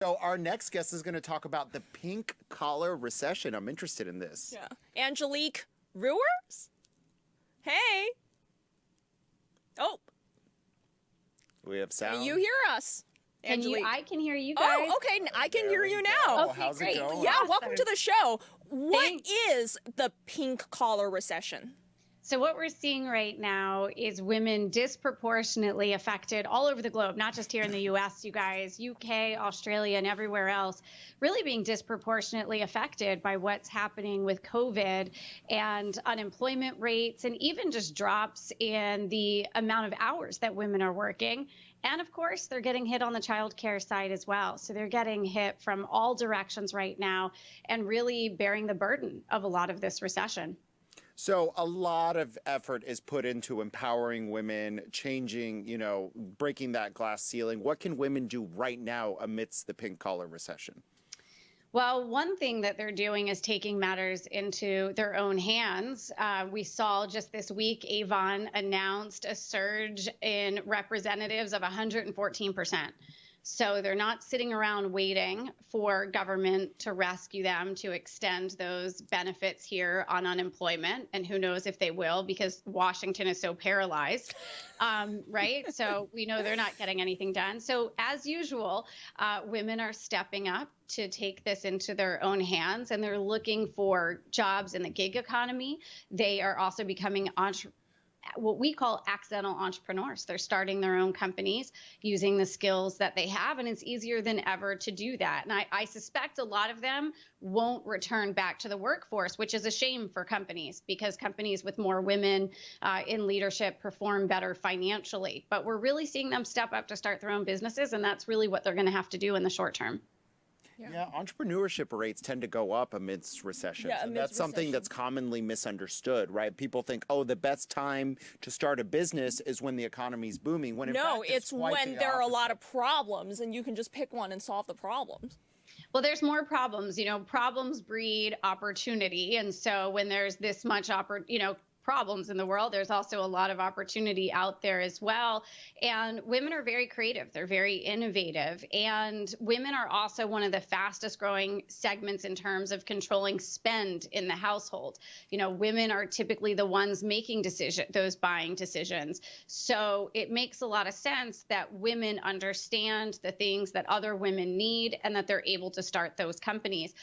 So our next guest is going to talk about the pink collar recession. I'm interested in this. Yeah. Angelique Rewers? Hey. Oh. We have sound. Can you hear us? Angelique. I can hear you guys. Oh, okay. I can hear you now. Oh, Okay, how's great. it going? Yeah, welcome to the show. What Thanks. is the pink collar recession? So what we're seeing right now is women disproportionately affected all over the globe, not just here in the US, you guys, UK, Australia, and everywhere else, really being disproportionately affected by what's happening with COVID and unemployment rates, and even just drops in the amount of hours that women are working. And of course, they're getting hit on the childcare side as well. So they're getting hit from all directions right now and really bearing the burden of a lot of this recession. So a lot of effort is put into empowering women, changing, breaking that glass ceiling. What can women do right now amidst the pink collar recession? Well, one thing that they're doing is taking matters into their own hands. We saw just this week, Avon announced a surge in representatives of 114%. So they're not sitting around waiting for government to rescue them, to extend those benefits here on unemployment. And who knows if they will, because Washington is so paralyzed, right? So we know they're not getting anything done. So as usual, women are stepping up to take this into their own hands, and they're looking for jobs in the gig economy. They are also becoming what we call accidental entrepreneurs. They're starting their own companies using the skills that they have, and it's easier than ever to do that. And I suspect a lot of them won't return back to the workforce, which is a shame for companies, because companies with more women in leadership perform better financially. But we're really seeing them step up to start their own businesses, and that's really what they're going to have to do in the short term. Yeah, entrepreneurship rates tend to go up amidst recessions. Yeah, and that's something that's commonly misunderstood, right? People think, oh, the best time to start a business is when the economy's booming. When in fact, it's quite when the there are a opposite. lot of problems and you can just pick one and solve the problems. Well, there's more problems. Problems breed opportunity. And so when there's this much problems in the world, there's also a lot of opportunity out there as well. And women are very creative. They're very innovative. And women are also one of the fastest growing segments in terms of controlling spend in the household. Women are typically the ones making those buying decisions. So it makes a lot of sense that women understand the things that other women need and that they're able to start those companies.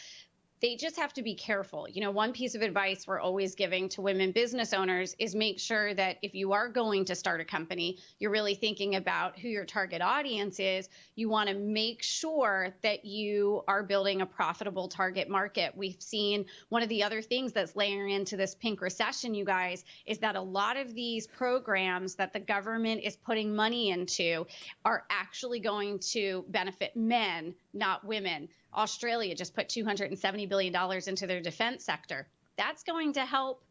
They just have to be careful. One piece of advice we're always giving to women business owners is make sure that if you are going to start a company, you're really thinking about who your target audience is. You want to make sure that you are building a profitable target market. We've seen one of the other things that's layering into this pink recession, you guys, is that a lot of these programs that the government is putting money into are actually going to benefit men, not women. Australia just put $270 billion into their defense sector. That's going to help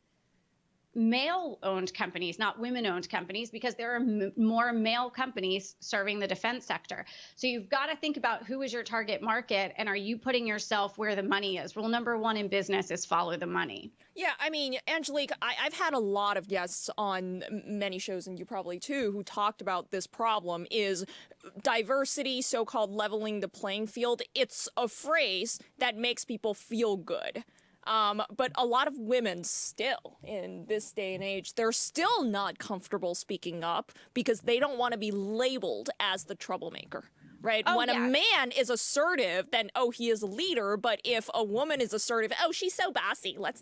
male-owned companies, not women-owned companies, because there are more male companies serving the defense sector. So you've got to think about who is your target market, and are you putting yourself where the money is? Rule number one in business is follow the money. Yeah, Angelique, I've had a lot of guests on many shows, and you probably too, who talked about this problem is diversity, so-called leveling the playing field. It's a phrase that makes people feel good. But a lot of women still, in this day and age, they're still not comfortable speaking up because they don't want to be labeled as the troublemaker. Right? When a man is assertive, then, he is a leader. But if a woman is assertive, she's so bossy. Let's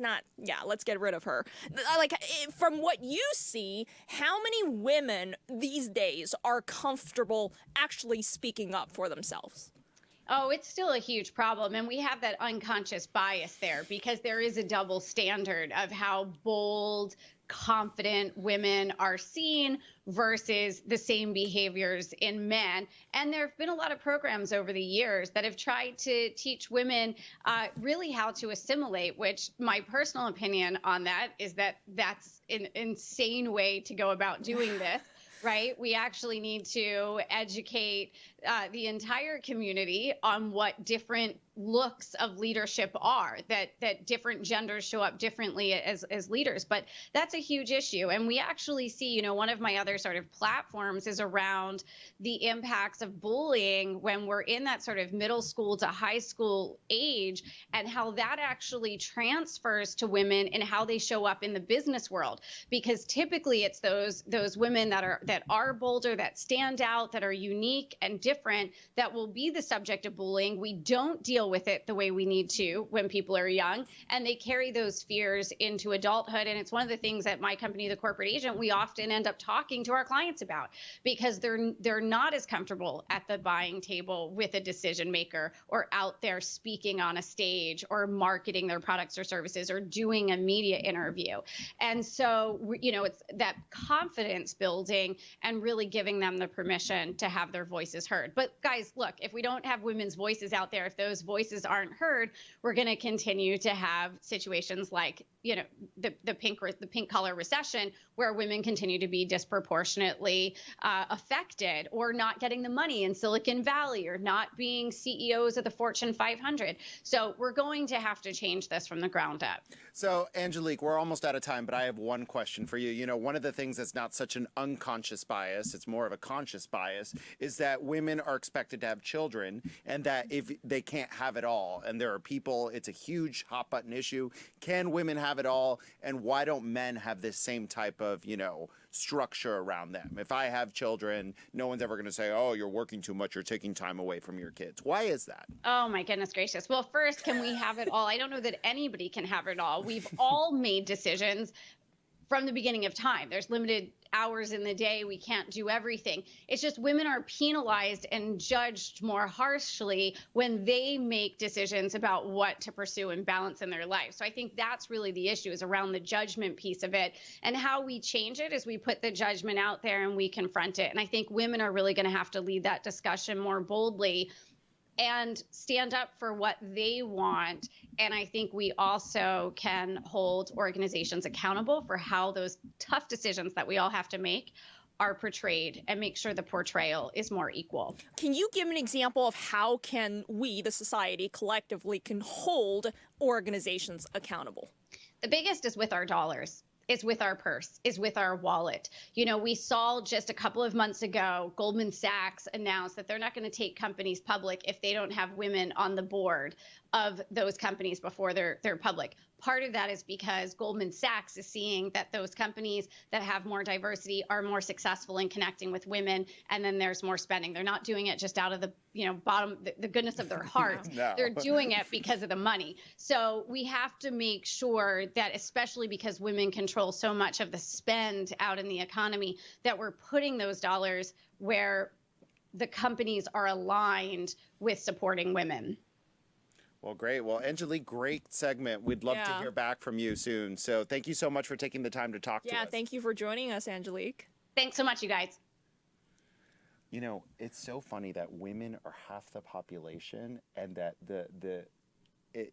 get rid of her. From what you see, how many women these days are comfortable actually speaking up for themselves? Oh, it's still a huge problem. And we have that unconscious bias there because there is a double standard of how bold, confident women are seen versus the same behaviors in men. And there have been a lot of programs over the years that have tried to teach women really how to assimilate, which my personal opinion on that is that that's an insane way to go about doing this. Right? We actually need to educate the entire community on what different looks of leadership are, that different genders show up differently as leaders. But that's a huge issue. And we actually see, one of my other sort of platforms is around the impacts of bullying when we're in that sort of middle school to high school age, and how that actually transfers to women and how they show up in the business world. Because typically it's those women that are bolder, that stand out, that are unique and different, that will be the subject of bullying. We don't deal with it the way we need to when people are young, and they carry those fears into adulthood. And it's one of the things at my company, The Corporate Agent, we often end up talking to our clients about, because they're not as comfortable at the buying table with a decision maker, or out there speaking on a stage, or marketing their products or services, or doing a media interview. And so, it's that confidence building and really giving them the permission to have their voices heard. But guys, look, if we don't have women's voices out there, if those voices aren't heard, we're going to continue to have situations like, the pink collar recession, where women continue to be disproportionately affected, or not getting the money in Silicon Valley, or not being CEOs of the Fortune 500. So we're going to have to change this from the ground up. So, Angelique, we're almost out of time, but I have one question for you. One of the things that's not such an unconscious bias, it's more of a conscious bias, is that women are expected to have children, and that if they can't have it all, and there are people, it's a huge hot button issue. Can women have it all? And why don't men have this same type of, structure around them? If I have children, no one's ever going to say, oh, you're working too much, you're taking time away from your kids. Why is that? Oh, my goodness gracious. Well, first, can we have it all? I don't know that anybody can have it all. We've all made decisions from the beginning of time. There's limited hours in the day. We can't do everything. It's just women are penalized and judged more harshly when they make decisions about what to pursue and balance in their life. So I think that's really the issue, is around the judgment piece of it. And how we change it is we put the judgment out there and we confront it. And I think women are really going to have to lead that discussion more boldly and stand up for what they want. And I think we also can hold organizations accountable for how those tough decisions that we all have to make are portrayed, and make sure the portrayal is more equal. Can you give an example of how can we, the society, collectively can hold organizations accountable? The biggest is with our dollars. Is with our purse, is with our wallet. We saw just a couple of months ago, Goldman Sachs announced that they're not going to take companies public if they don't have women on the board of those companies before they're public. Part of that is because Goldman Sachs is seeing that those companies that have more diversity are more successful in connecting with women, and then there's more spending. They're not doing it just out of the the goodness of their hearts. No. They're doing it because of the money. So we have to make sure that, especially because women control so much of the spend out in the economy, that we're putting those dollars where the companies are aligned with supporting women. Well, great. Well, Angelique, great segment. We'd love to hear back from you soon. So thank you so much for taking the time to talk to us. Yeah, thank you for joining us, Angelique. Thanks so much, you guys. It's so funny that women are half the population, and that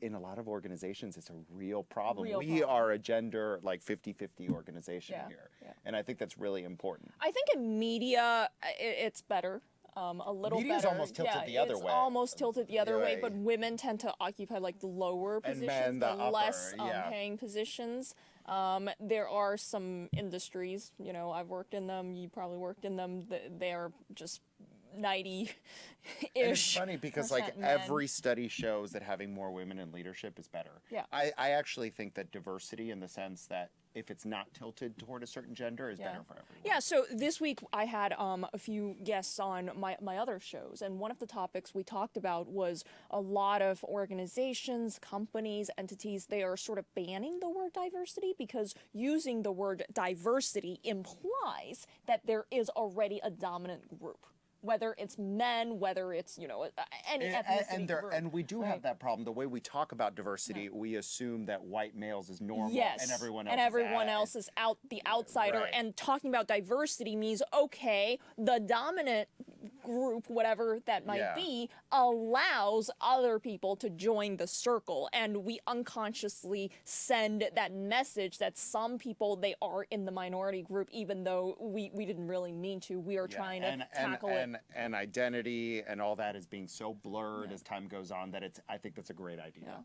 in a lot of organizations, it's a real problem. We are a gender, 50-50 organization here. Yeah. And I think that's really important. I think in media, it's better. A little Media's better. almost tilted the other way. It's almost tilted the other way, but women tend to occupy the lower positions, and men, the less upper, paying positions. There are some industries, I've worked in them, you probably worked in them, they're just 90-ish. And it's funny because men. every study shows that having more women in leadership is better. Yeah. I actually think that diversity, in the sense that if it's not tilted toward a certain gender, is better for everyone. Yeah, so this week I had a few guests on my other shows, and one of the topics we talked about was a lot of organizations, companies, entities, they are sort of banning the word diversity, because using the word diversity implies that there is already a dominant group. Whether it's men, whether it's, any ethnicity group. And we do have that problem. The way we talk about diversity, we assume that white males is normal, and everyone else is the outsider. Right. And talking about diversity means, okay, the dominant group, whatever that might Yeah. be, allows other people to join the circle. And we unconsciously send that message that some people, they are in the minority group, even though we didn't really mean to. We are trying to tackle it. And identity and all that is being so blurred as time goes on that I think that's a great idea. Yeah.